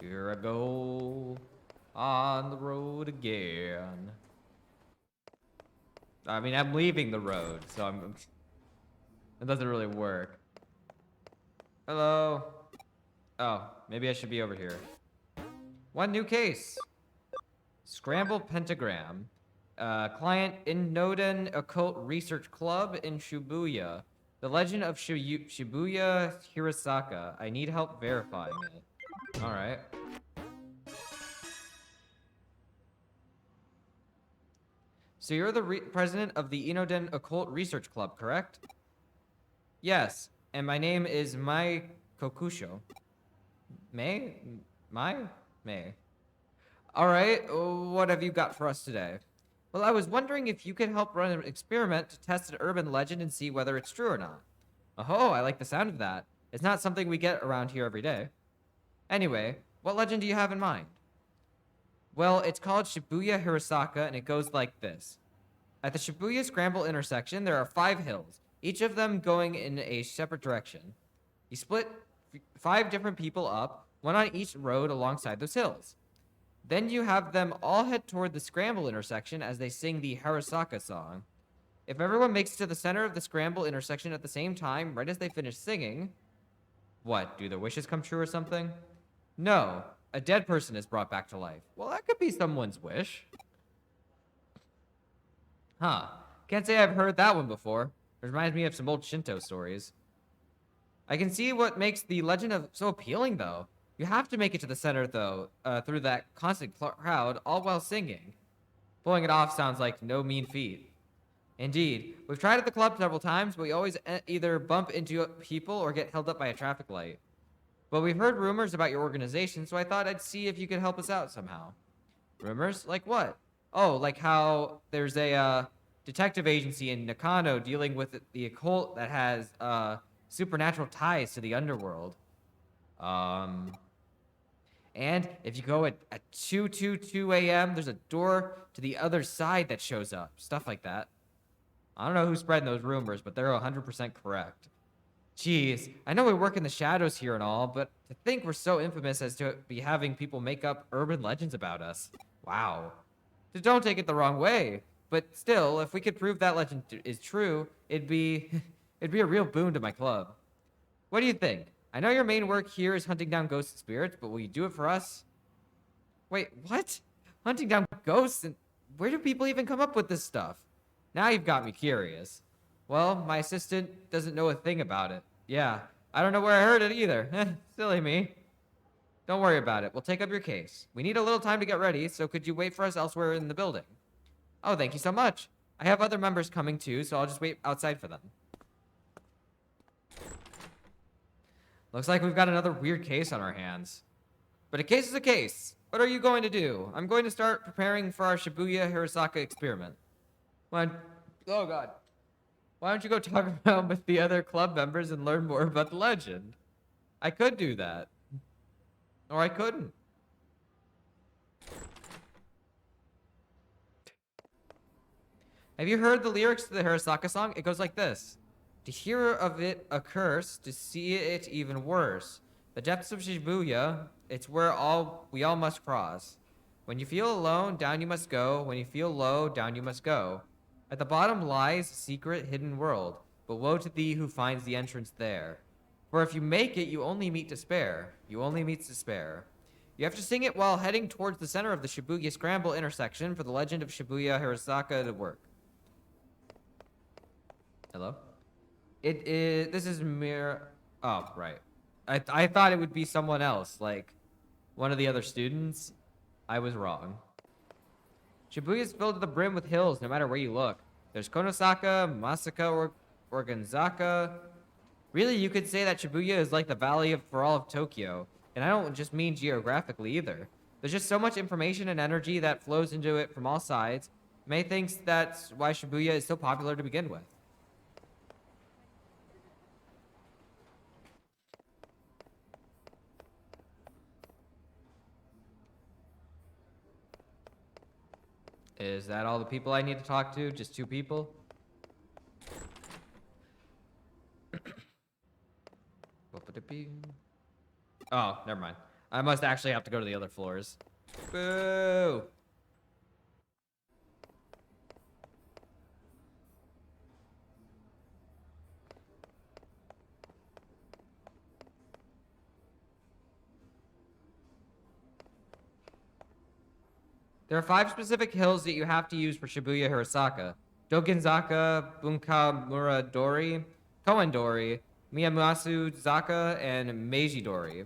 Here I go on the road again. I mean, I'm leaving the road, so it doesn't really work. Hello. Oh, maybe I should be over here. One new case. Scramble Pentagram. Client Inoden Occult Research Club in Shibuya. The Legend of Shibuya Hirasaka. I need help verifying it. Alright. So you're the president of the Inoden Occult Research Club, correct? Yes. And my name is Mai Kokusho. May? May. Alright, what have you got for us today? Well, I was wondering if you could help run an experiment to test an urban legend and see whether it's true or not. Oh, I like the sound of that. It's not something we get around here every day. Anyway, what legend do you have in mind? Well, it's called Shibuya Hirasaka, and it goes like this. At the Shibuya Scramble intersection, there are 5 hills, each of them going in a separate direction. You split 5 different people up, one on each road alongside those hills. Then you have them all head toward the Scramble intersection as they sing the Hirasaka song. If everyone makes it to the center of the Scramble intersection at the same time, right as they finish singing... What, do their wishes come true or something? No, a dead person is brought back to life. Well, that could be someone's wish. Huh. Can't say I've heard that one before. It reminds me of some old Shinto stories. I can see what makes the legend of so appealing, though. You have to make it to the center, though, through that constant crowd, all while singing. Pulling it off sounds like no mean feat. Indeed. We've tried at the club several times, but we always either bump into people or get held up by a traffic light. But we've heard rumors about your organization, so I thought I'd see if you could help us out somehow. Rumors? Like what? Oh, like how there's a detective agency in Nakano dealing with the occult that has supernatural ties to the underworld. And if you go at 2:22 a.m., there's a door to the other side that shows up. Stuff like that. I don't know who's spreading those rumors, but they're 100% correct. Jeez, I know we work in the shadows here and all, but to think we're so infamous as to be having people make up urban legends about us. Wow. So don't take it the wrong way, but still, if we could prove that legend is true, it'd be a real boon to my club. What do you think? I know your main work here is hunting down ghosts and spirits, but will you do it for us? Wait, what? Hunting down ghosts? And where do people even come up with this stuff? Now you've got me curious. Well, my assistant doesn't know a thing about it. Yeah, I don't know where I heard it either. Silly me. Don't worry about it. We'll take up your case. We need a little time to get ready, so could you wait for us elsewhere in the building? Oh, thank you so much. I have other members coming too, so I'll just wait outside for them. Looks like we've got another weird case on our hands. But a case is a case. What are you going to do? I'm going to start preparing for our Shibuya Hirasaka experiment. Oh god. Why don't you go talk around with the other club members and learn more about the legend? I could do that. Or I couldn't. Have you heard the lyrics to the Hirasaka song? It goes like this. To hear of it a curse, to see it even worse. The depths of Shibuya, it's where we all must cross. When you feel alone, down you must go. When you feel low, down you must go. At the bottom lies a secret hidden world, but woe to thee who finds the entrance there. For if you make it, you only meet despair. You only meet despair. You have to sing it while heading towards the center of the Shibuya Scramble intersection for the legend of Shibuya Hirasaka to work. Hello? This is mere... Oh, right. I thought it would be someone else, like one of the other students. I was wrong. Shibuya is filled to the brim with hills, no matter where you look. There's Konosaka, Masaka, or Gonzaka. Really, you could say that Shibuya is like the valley for all of Tokyo. And I don't just mean geographically either. There's just so much information and energy that flows into it from all sides. May thinks that's why Shibuya is so popular to begin with. Is that all the people I need to talk to? Just 2 people? Oh, never mind. I must actually have to go to the other floors. Boo! There are 5 specific hills that you have to use for Shibuya Hirosaka. Dogenzaka, Bunkamura Dori, Koen-dori, Miyamatsu Zaka, and Meiji-dori.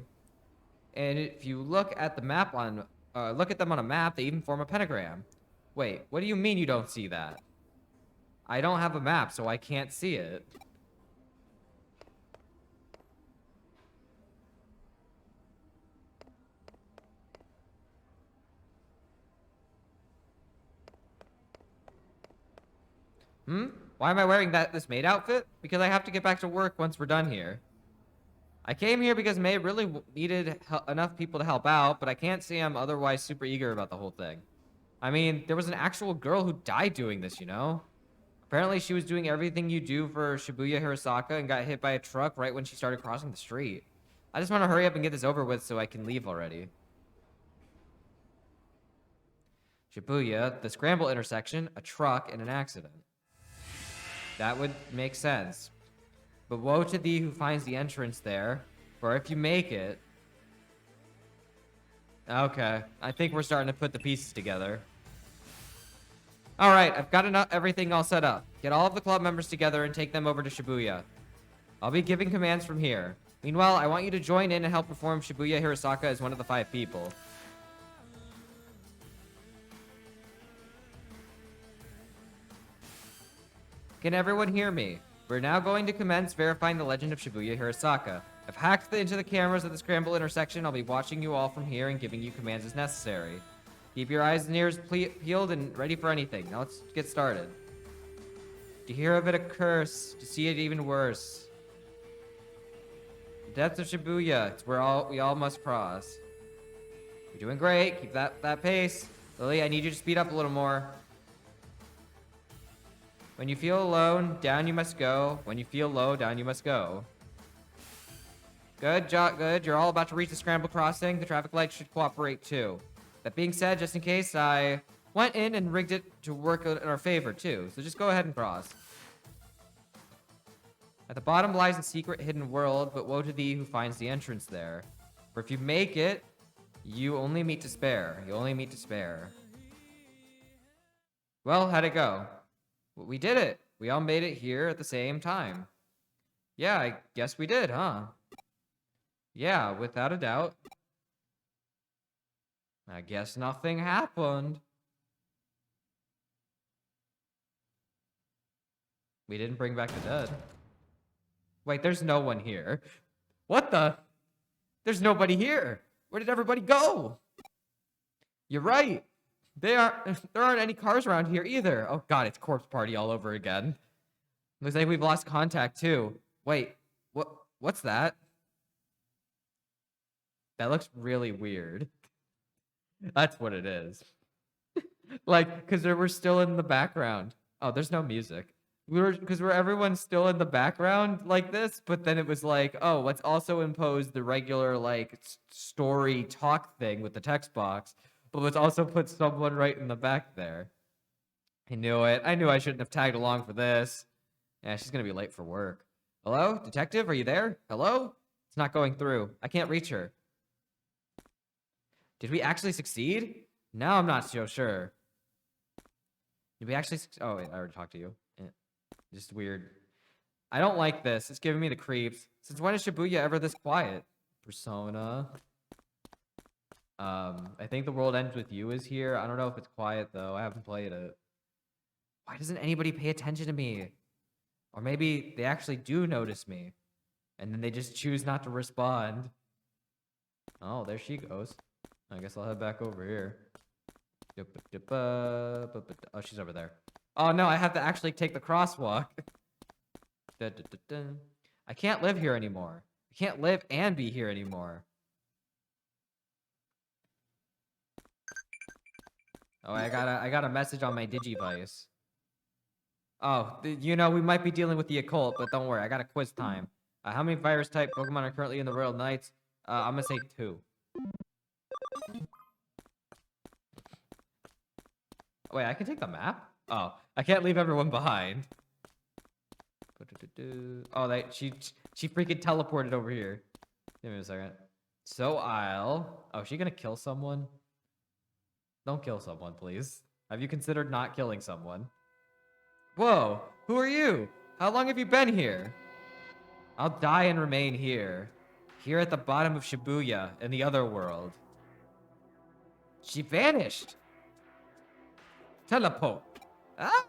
And if you look at the map look at them on a map, they even form a pentagram. Wait, what do you mean you don't see that? I don't have a map, so I can't see it. Why am I wearing this maid outfit? Because I have to get back to work once we're done here. I came here because May really needed enough people to help out, but I can't say I'm otherwise super eager about the whole thing. I mean, there was an actual girl who died doing this, you know? Apparently she was doing everything you do for Shibuya Hirosaka and got hit by a truck right when she started crossing the street. I just want to hurry up and get this over with so I can leave already. Shibuya, the scramble intersection, a truck, and an accident. That would make sense. But woe to thee who finds the entrance there, for if you make it... Okay, I think we're starting to put the pieces together. Alright, I've got everything all set up. Get all of the club members together and take them over to Shibuya. I'll be giving commands from here. Meanwhile, I want you to join in and help perform Shibuya Hirosaka as one of the 5 people. Can everyone hear me? We're now going to commence verifying the legend of Shibuya Hirosaka. I've hacked into the cameras at the scramble intersection. I'll be watching you all from here and giving you commands as necessary. Keep your eyes and ears peeled and ready for anything. Now let's get started. To hear of it a curse, to see it even worse. The depths of Shibuya, it's where we all must cross. You're doing great. Keep that pace. Lily, I need you to speed up a little more. When you feel alone, down you must go. When you feel low, down you must go. Good job, good. You're all about to reach the scramble crossing. The traffic lights should cooperate too. That being said, just in case, I went in and rigged it to work in our favor too. So just go ahead and cross. At the bottom lies a secret hidden world, but woe to thee who finds the entrance there. For if you make it, you only meet despair. You only meet despair. Well, how'd it go? We did it. We all made it here at the same time. Yeah, I guess we did, huh? Yeah, without a doubt. I guess nothing happened. We didn't bring back the dead. Wait, there's no one here. What the? There's nobody here. Where did everybody go? You're right. There aren't any cars around here either. Oh god, it's corpse party all over again. Looks like we've lost contact too. Wait, what's that? That looks really weird. That's what it is. Like, because we're still in the background. Oh, there's no music. Because everyone's still in the background like this, but then it was like, oh, let's also impose the regular, like, story talk thing with the text box. But let's also put someone right in the back there. I knew it. I knew I shouldn't have tagged along for this. Yeah, she's going to be late for work. Hello? Detective, are you there? Hello? It's not going through. I can't reach her. Did we actually succeed? Now I'm not so sure. Did we actually Oh, wait, I already talked to you. Just weird. I don't like this. It's giving me the creeps. Since when is Shibuya ever this quiet? Persona. I think The World Ends With You is here. I don't know if it's quiet, though. I haven't played it. Why doesn't anybody pay attention to me? Or maybe they actually do notice me. And then they just choose not to respond. Oh, there she goes. I guess I'll head back over here. Oh, she's over there. Oh, no, I have to actually take the crosswalk. I can't live here anymore. I can't live and be here anymore. Oh, I got a message on my Digivice. Oh, you know, we might be dealing with the occult, but don't worry, I got a quiz time. How many virus-type Pokemon are currently in the Royal Knights? I'm gonna say 2. Wait, I can take the map? Oh, I can't leave everyone behind. Oh, she freaking teleported over here. Give me a second. So I'll... Oh, is she gonna kill someone? Don't kill someone, please. Have you considered not killing someone? Whoa, who are you? How long have you been here? I'll die and remain here. Here at the bottom of Shibuya, in the other world. She vanished. Teleport. Ah!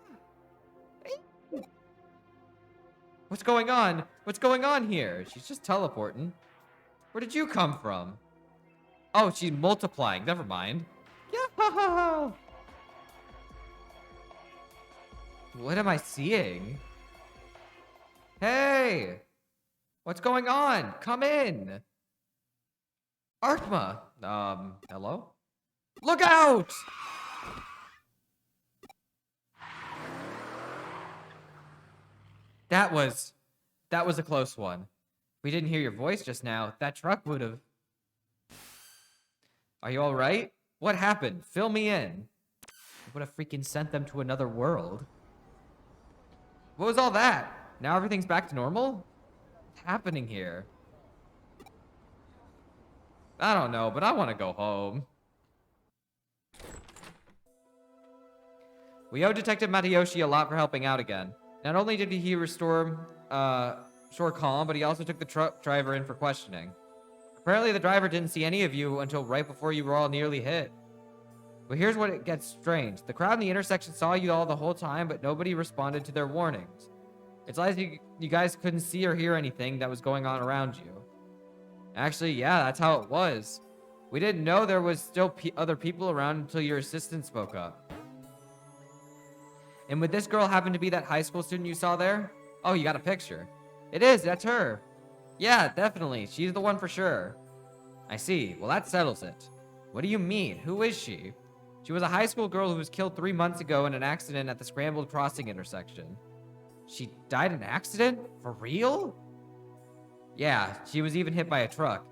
What's going on? What's going on here? She's just teleporting. Where did you come from? Oh, she's multiplying. Never mind. Yeah. What am I seeing? Hey! What's going on? Come in. Arkma. Hello? Look out! That was a close one. We didn't hear your voice just now. That truck would have. Are you all right? What happened? Fill me in. I would have freaking sent them to another world. What was all that? Now everything's back to normal? What's happening here? I don't know, but I want to go home. We owe Detective Matayoshi a lot for helping out again. Not only did he restore calm, but he also took the truck driver in for questioning. Apparently the driver didn't see any of you until right before you were all nearly hit. But here's what it gets strange. The crowd in the intersection saw you all the whole time, but nobody responded to their warnings. It's like you guys couldn't see or hear anything that was going on around you. Actually, yeah, that's how it was. We didn't know there was still other people around until your assistant spoke up. And would this girl happen to be that high school student you saw there? Oh, you got a picture. It is, that's her. Yeah, definitely. She's the one for sure. I see. Well, that settles it. What do you mean? Who is she? She was a high school girl who was killed 3 months ago in an accident at the Scrambled Crossing intersection. She died in an accident? For real? Yeah, she was even hit by a truck.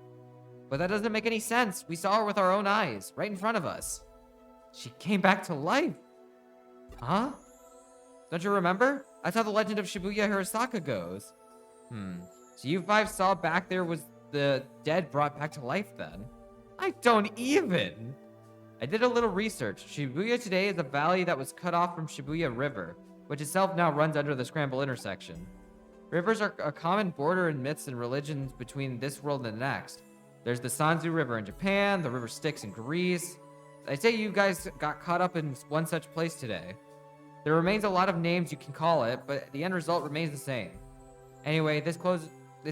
But that doesn't make any sense. We saw her with our own eyes, right in front of us. She came back to life. Huh? Don't you remember? That's how the legend of Shibuya Hirosaka goes. So you 5 saw back there was the dead brought back to life then? I don't even. I did a little research. Shibuya today is a valley that was cut off from Shibuya River, which itself now runs under the Scramble intersection. Rivers are a common border in myths and religions between this world and the next. There's the Sanzu River in Japan, the river Styx in Greece. I say you guys got caught up in one such place today. There remains a lot of names you can call it, but the end result remains the same. Anyway, this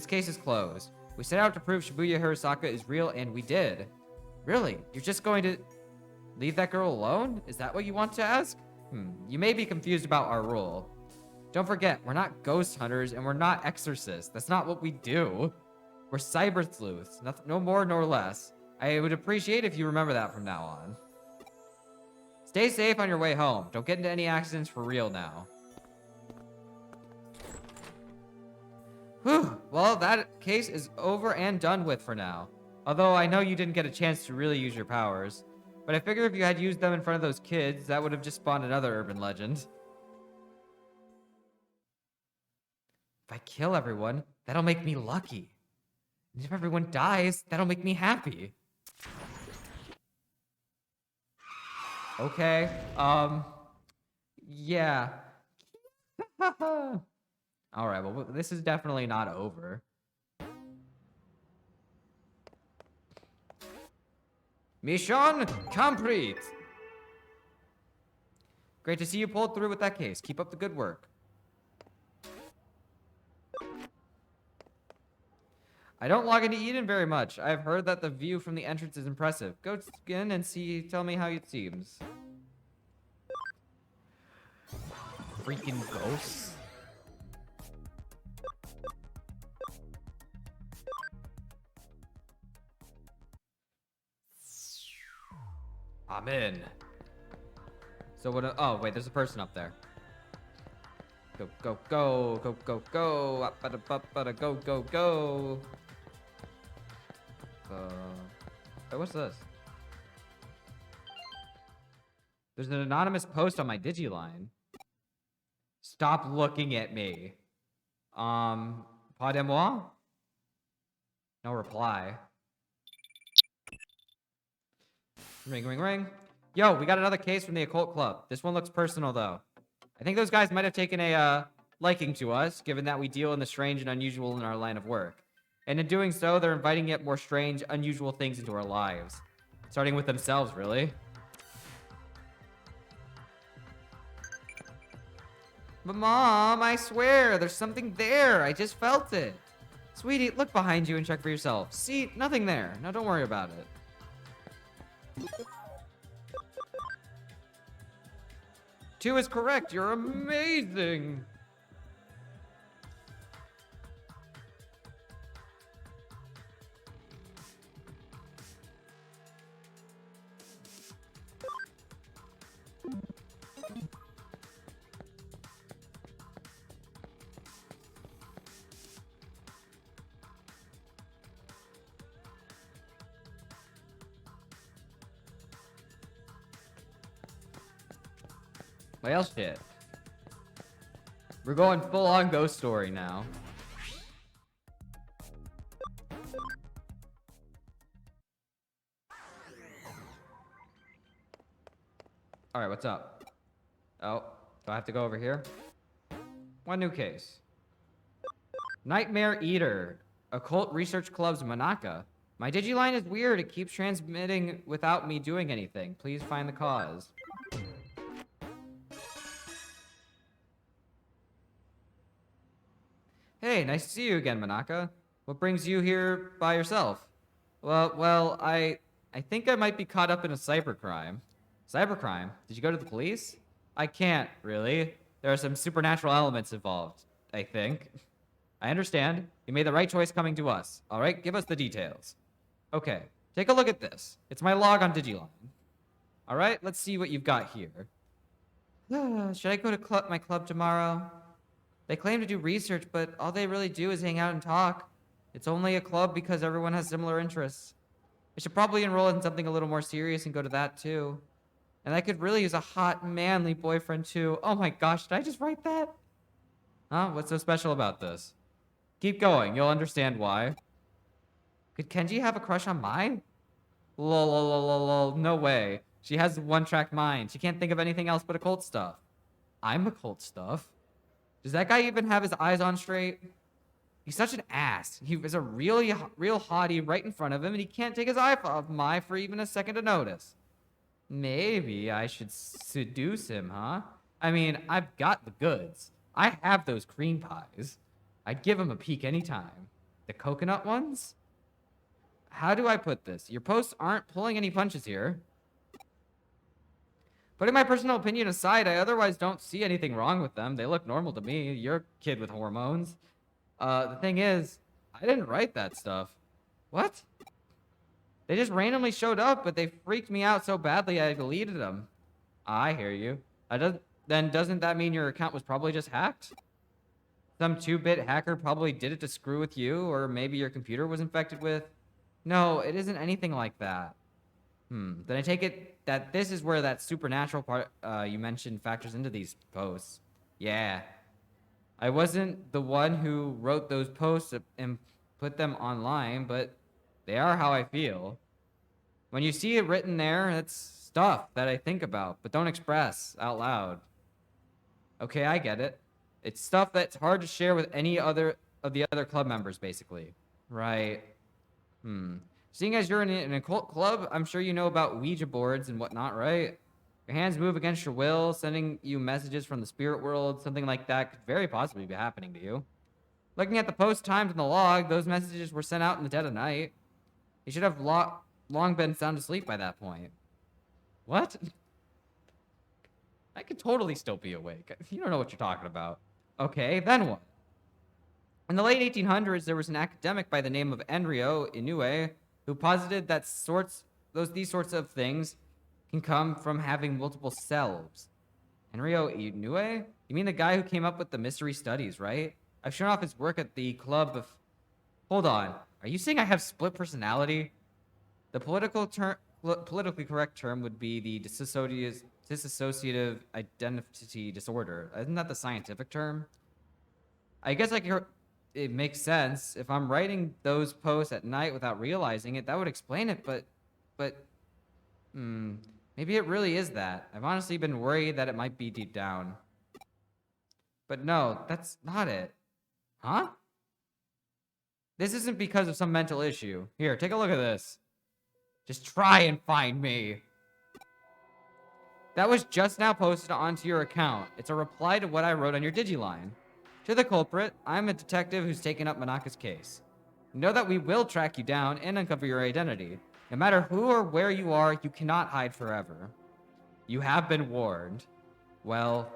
case is closed. We set out to prove Shibuya Hirosaka is real, and we did. Really? You're just going to leave that girl alone? Is that what you want to ask? You may be confused about our rule. Don't forget, we're not ghost hunters, and we're not exorcists. That's not what we do. We're cyber sleuths, no more nor less. I would appreciate if you remember that from now on. Stay safe on your way home. Don't get into any accidents for real now. Whew. Well, that case is over and done with for now. Although I know you didn't get a chance to really use your powers. But I figure if you had used them in front of those kids, that would have just spawned another urban legend. If I kill everyone, that'll make me lucky. And if everyone dies, that'll make me happy. Okay, yeah. Alright, well, this is definitely not over. Mission complete! Great to see you pulled through with that case. Keep up the good work. I don't log into Eden very much. I've heard that the view from the entrance is impressive. Go in and tell me how it seems. Freaking ghosts. I'm in. So what? Oh wait, there's a person up there. Go go go go go go. Up go go go. Wait, what's this? There's an anonymous post on my Digiline. Stop looking at me. Pas de moi? No reply. Ring, ring, ring. Yo, we got another case from the occult club. This one looks personal, though. I think those guys might have taken a, liking to us, given that we deal in the strange and unusual in our line of work. And in doing so, they're inviting yet more strange, unusual things into our lives. Starting with themselves, really. But Mom, I swear, there's something there. I just felt it. Sweetie, look behind you and check for yourself. See, nothing there. Now don't worry about it. 2 is correct. You're amazing. Well, shit. We're going full-on ghost story now. Alright, what's up? Oh, do I have to go over here? One new case. Nightmare Eater. Occult Research Club's Manaka. My Digiline is weird. It keeps transmitting without me doing anything. Please find the cause. Hey, nice to see you again, Manaka. What brings you here by yourself? Well, I think I might be caught up in a cybercrime. Cybercrime? Did you go to the police? I can't, really. There are some supernatural elements involved, I think. I understand. You made the right choice coming to us. All right, give us the details. Okay, take a look at this. It's my log on Digiline. All right, let's see what you've got here. Should I go to my club tomorrow? They claim to do research, but all they really do is hang out and talk. It's only a club because everyone has similar interests. I should probably enroll in something a little more serious and go to that too. And I could really use a hot, manly boyfriend too. Oh my gosh, did I just write that? Huh? What's so special about this? Keep going, you'll understand why. Could Kenji have a crush on mine? Lol, lol, lol, lol, lol. No way. She has a one-track mind. She can't think of anything else but occult stuff. I'm occult stuff? Does that guy even have his eyes on straight? He's such an ass. He was a real hottie right in front of him, and he can't take his eye off my for even a second to notice. Maybe I should seduce him, huh? I mean, I've got the goods. I have those cream pies. I'd give him a peek anytime. The coconut ones? How do I put this? Your posts aren't pulling any punches here. Putting my personal opinion aside, I otherwise don't see anything wrong with them. They look normal to me. You're a kid with hormones. The thing is, I didn't write that stuff. What? They just randomly showed up, but they freaked me out so badly I deleted them. I hear you. Then doesn't that mean your account was probably just hacked? Some 2-bit hacker probably did it to screw with you, or maybe your computer was infected with... No, it isn't anything like that. Then I take it that this is where that supernatural part you mentioned factors into these posts. Yeah. I wasn't the one who wrote those posts and put them online, but they are how I feel. When you see it written there, it's stuff that I think about, but don't express out loud. Okay, I get it. It's stuff that's hard to share with any other of the other club members, basically. Right. Seeing as you're in an occult club, I'm sure you know about Ouija boards and whatnot, right? Your hands move against your will, sending you messages from the spirit world, something like that could very possibly be happening to you. Looking at the post times in the log, those messages were sent out in the dead of night. You should have long been sound asleep by that point. What? I could totally still be awake. You don't know what you're talking about. Okay, then what? In the late 1800s, there was an academic by the name of Enryo Inoue who posited that these sorts of things can come from having multiple selves. Enryo Inoue? You mean the guy who came up with the mystery studies, right? I've shown off his work at the club of... Hold on. Are you saying I have split personality? The politically correct term would be the dissociative identity disorder. Isn't that the scientific term? I guess it makes sense. If I'm writing those posts at night without realizing it, that would explain it, but, maybe it really is that. I've honestly been worried that it might be deep down. But no, that's not it. Huh? This isn't because of some mental issue. Here, take a look at this. Just try and find me. That was just now posted onto your account. It's a reply to what I wrote on your Digiline. To the culprit, I'm a detective who's taken up Manaka's case. Know that we will track you down and uncover your identity. No matter who or where you are, you cannot hide forever. You have been warned. Well,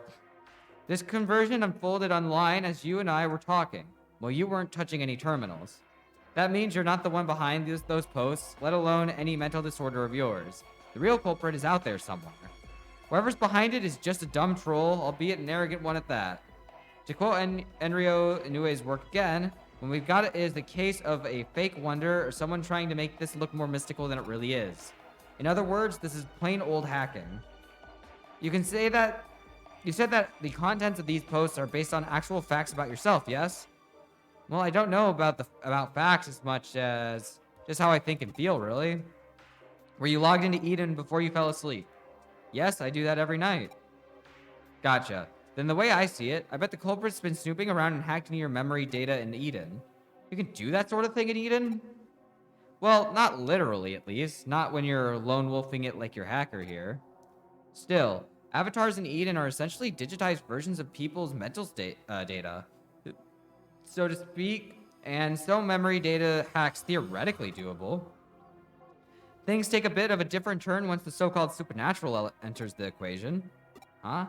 this conversion unfolded online as you and I were talking. Well, you weren't touching any terminals. That means you're not the one behind those posts, let alone any mental disorder of yours. The real culprit is out there somewhere. Whoever's behind it is just a dumb troll, albeit an arrogant one at that. To quote Enryo Inoue's work again, when we've got it is the case of a fake wonder or someone trying to make this look more mystical than it really is. In other words, this is plain old hacking. You can say that you said that the contents of these posts are based on actual facts about yourself, yes? Well, I don't know about facts as much as just how I think and feel, really. Were you logged into Eden before you fell asleep? Yes, I do that every night. Gotcha. Then the way I see it, I bet the culprit's been snooping around and hacked into your memory data in Eden. You can do that sort of thing in Eden? Well, not literally, at least. Not when you're lone wolfing it like your hacker here. Still, avatars in Eden are essentially digitized versions of people's mental state data, so to speak, and so memory data hacks theoretically doable. Things take a bit of a different turn once the so-called supernatural enters the equation. Huh?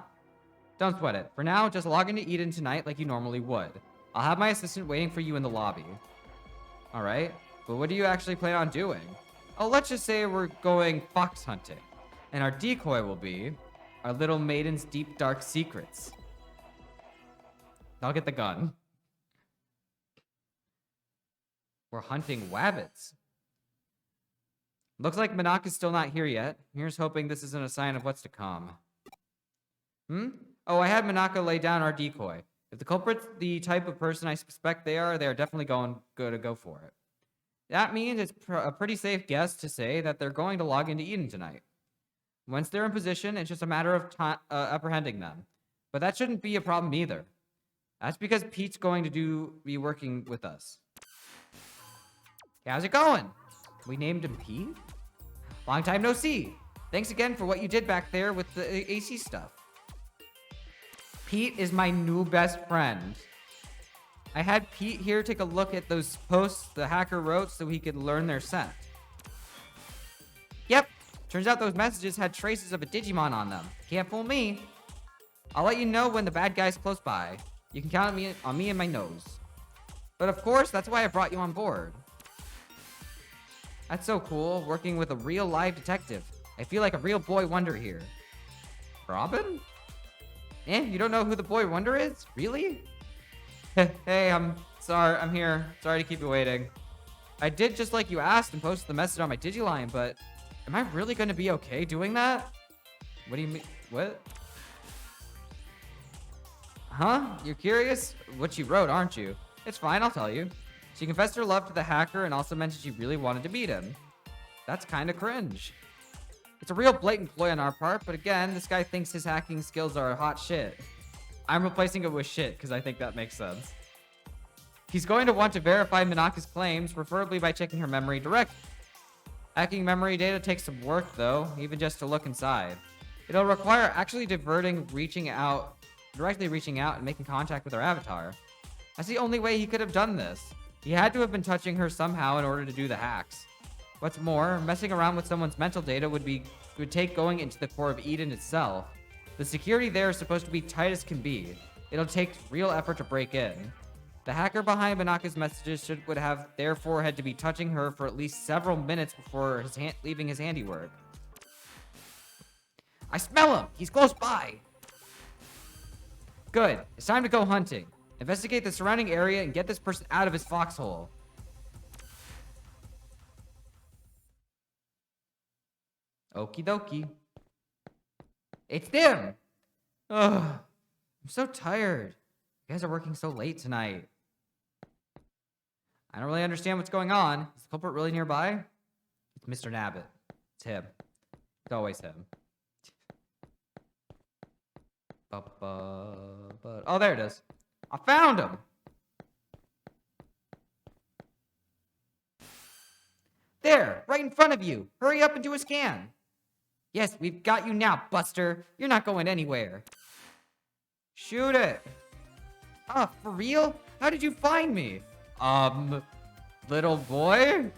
Don't sweat it. For now, just log into Eden tonight like you normally would. I'll have my assistant waiting for you in the lobby. Alright, but what do you actually plan on doing? Oh, let's just say we're going fox hunting, and our decoy will be our little maiden's deep dark secrets. I'll get the gun. We're hunting wabbits. Looks like Manaka's still not here yet. Here's hoping this isn't a sign of what's to come. Oh, I had Manaka lay down our decoy. If the culprit's the type of person I suspect they are definitely going to go for it. That means it's a pretty safe guess to say that they're going to log into Eden tonight. Once they're in position, it's just a matter of apprehending them. But that shouldn't be a problem either. That's because Pete's going to be working with us. Hey, how's it going? We named him Pete? Long time no see. Thanks again for what you did back there with the AC stuff. Pete is my new best friend. I had Pete here take a look at those posts the hacker wrote so he could learn their scent. Yep, turns out those messages had traces of a Digimon on them. Can't fool me. I'll let you know when the bad guy's close by. You can count on me and my nose. But of course, that's why I brought you on board. That's so cool, working with a real live detective. I feel like a real boy wonder here. Robin? You don't know who the boy wonder is? Really? Hey, I'm sorry, I'm here. Sorry to keep you waiting. I did just like you asked and posted the message on my Digiline, but am I really going to be okay doing that? What do you mean? What? Huh? You're curious? What she wrote, aren't you? It's fine, I'll tell you. She confessed her love to the hacker and also mentioned she really wanted to meet him. That's kind of cringe. It's a real blatant ploy on our part, but again, this guy thinks his hacking skills are hot shit. I'm replacing it with shit because I think that makes sense. He's going to want to verify Manaka's claims, preferably by checking her memory directly. Hacking memory data takes some work, though, even just to look inside. It'll require actually directly reaching out and making contact with her avatar. That's the only way he could have done this. He had to have been touching her somehow in order to do the hacks. What's more, messing around with someone's mental data would take going into the core of Eden itself. The security there is supposed to be tight as can be. It'll take real effort to break in. The hacker behind Manaka's messages would have therefore had to be touching her for at least several minutes before leaving his handiwork. I smell him! He's close by! Good. It's time to go hunting. Investigate the surrounding area and get this person out of his foxhole. Okie dokie. It's them! Ugh. I'm so tired. You guys are working so late tonight. I don't really understand what's going on. Is the culprit really nearby? It's Mr. Nabbit. It's him. It's always him. Oh, there it is. I found him! There, right in front of you. Hurry up and do a scan. Yes, we've got you now, Buster. You're not going anywhere. Shoot it. Oh, for real? How did you find me? Little boy?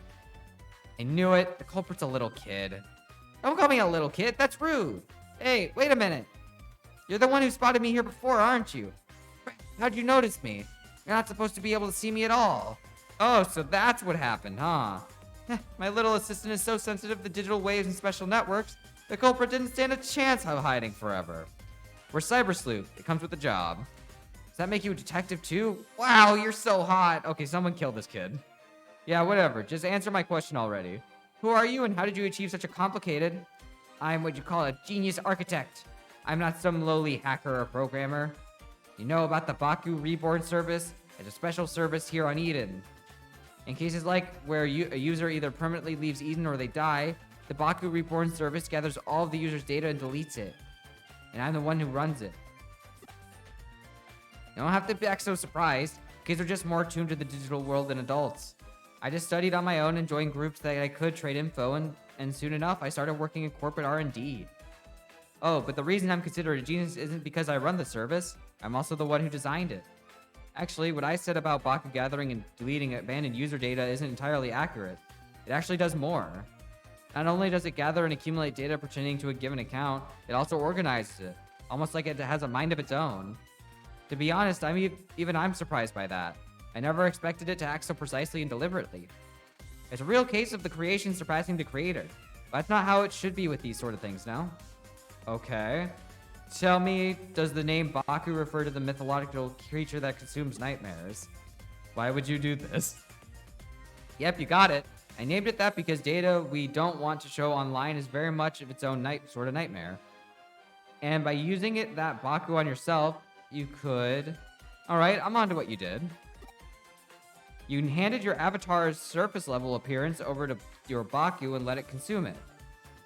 I knew it. The culprit's a little kid. Don't call me a little kid. That's rude. Hey, wait a minute. You're the one who spotted me here before, aren't you? How'd you notice me? You're not supposed to be able to see me at all. Oh, so that's what happened, huh? My little assistant is so sensitive to digital waves and special networks, the culprit didn't stand a chance of hiding forever. We're Cyber Sleuth. It comes with the job. Does that make you a detective too? Wow, you're so hot. Okay, someone kill this kid. Yeah, whatever. Just answer my question already. Who are you and how did you achieve such a complicated... I'm what you call a genius architect. I'm not some lowly hacker or programmer. You know about the Baku Reborn service? It's a special service here on Eden. In cases like where a user either permanently leaves Eden or they die, the Baku Reborn service gathers all of the user's data and deletes it. And I'm the one who runs it. You don't have to act so surprised. Kids are just more tuned to the digital world than adults. I just studied on my own and joined groups that I could trade info, and soon enough, I started working in corporate R&D. Oh, but the reason I'm considered a genius isn't because I run the service. I'm also the one who designed it. Actually, what I said about Baku gathering and deleting abandoned user data isn't entirely accurate. It actually does more. Not only does it gather and accumulate data pertaining to a given account, it also organizes it, almost like it has a mind of its own. To be honest, even I'm surprised by that. I never expected it to act so precisely and deliberately. It's a real case of the creation surpassing the creator. But that's not how it should be with these sort of things, no? Okay. Tell me, does the name Baku refer to the mythological creature that consumes nightmares? Why would you do this? Yep, you got it. I named it that because data we don't want to show online is very much of its own sort of nightmare. And by using that Baku on yourself, you could... Alright, I'm on to what you did. You handed your avatar's surface level appearance over to your Baku and let it consume it.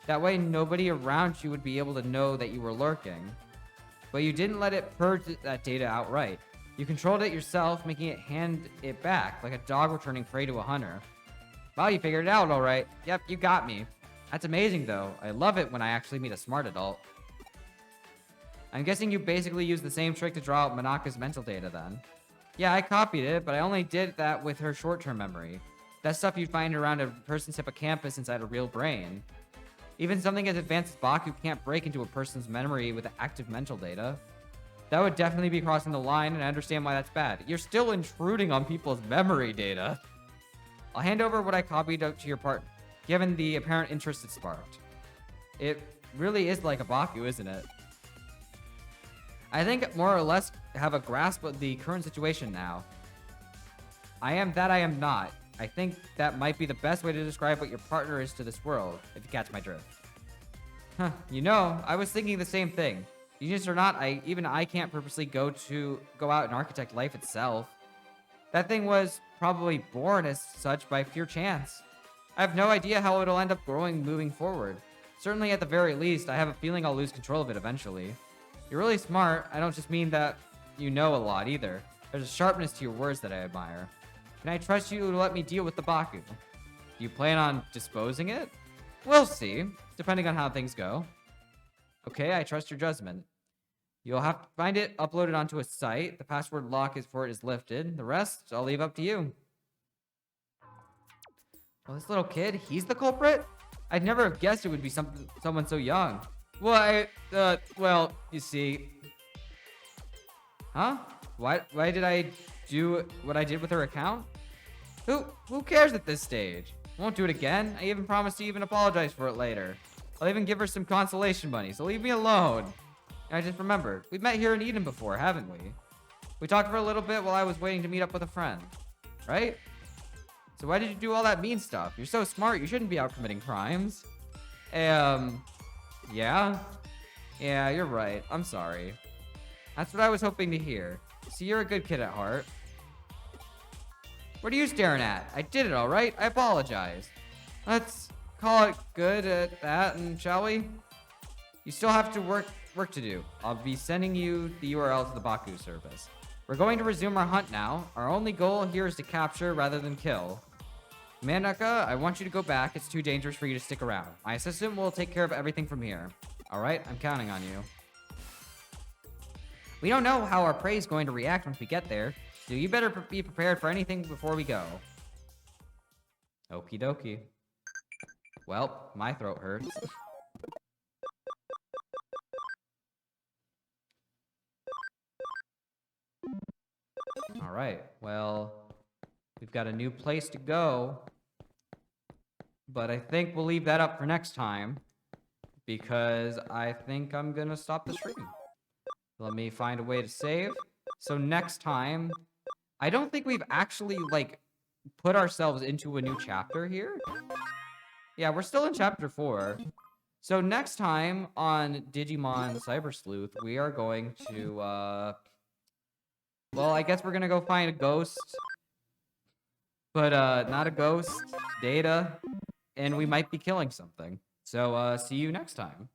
That way, nobody around you would be able to know that you were lurking. But you didn't let it purge that data outright. You controlled it yourself, making it hand it back, like a dog returning prey to a hunter. Wow, you figured it out all right. Yep, you got me. That's amazing, though. I love it when I actually meet a smart adult. I'm guessing you basically used the same trick to draw out Manaka's mental data, then. Yeah, I copied it, but I only did that with her short-term memory. That's stuff you'd find around a person's hippocampus inside a real brain. Even something as advanced as Baku can't break into a person's memory with active mental data. That would definitely be crossing the line, and I understand why that's bad. You're still intruding on people's memory data. I'll hand over what I copied to your part, given the apparent interest it sparked. It really is like a Baku, isn't it? I think more or less have a grasp of the current situation now. I am that I am not. I think that might be the best way to describe what your partner is to this world, if you catch my drift. Huh, you know, I was thinking the same thing. Genius or not, even I can't purposely go out and architect life itself. That thing was probably born as such by pure chance. I have no idea how it'll end up growing moving forward. Certainly at the very least, I have a feeling I'll lose control of it eventually. You're really smart. I don't just mean that you know a lot either. There's a sharpness to your words that I admire. Can I trust you to let me deal with the Baku? Do you plan on disposing it? We'll see, depending on how things go. Okay, I trust your judgment. You'll have to find it, upload it onto a site. The password lock for it is lifted. The rest, I'll leave up to you. Well, this little kid, he's the culprit? I'd never have guessed it would be someone so young. Well, well, you see. Huh? Why did I do what I did with her account? Who cares at this stage? Won't do it again. I even promised to even apologize for it later. I'll even give her some consolation money, so leave me alone. And I just remembered, we've met here in Eden before, haven't we? We talked for a little bit while I was waiting to meet up with a friend, right? So why did you do all that mean stuff? You're so smart, you shouldn't be out committing crimes. Yeah? Yeah, you're right. I'm sorry. That's what I was hoping to hear. See, you're a good kid at heart. What are you staring at? I did it all right. I apologize. Let's call it good at that, and shall we? You still have to work to do. I'll be sending you the URL to the Baku service. We're going to resume our hunt now. Our only goal here is to capture rather than kill. Manaka, I want you to go back. It's too dangerous for you to stick around. My assistant will take care of everything from here. All right, I'm counting on you. We don't know how our prey is going to react once we get there, so you better be prepared for anything before we go. Okie dokie. Well, my throat hurts. All right, well, we've got a new place to go, but I think we'll leave that up for next time, because I think I'm gonna stop the stream. Let me find a way to save. So next time, I don't think we've actually, like, put ourselves into a new chapter here. Yeah, we're still in chapter 4. So next time on Digimon Cyber Sleuth, we are going to, well, I guess we're gonna go find a ghost. But, not a ghost, Data, and we might be killing something. So, see you next time.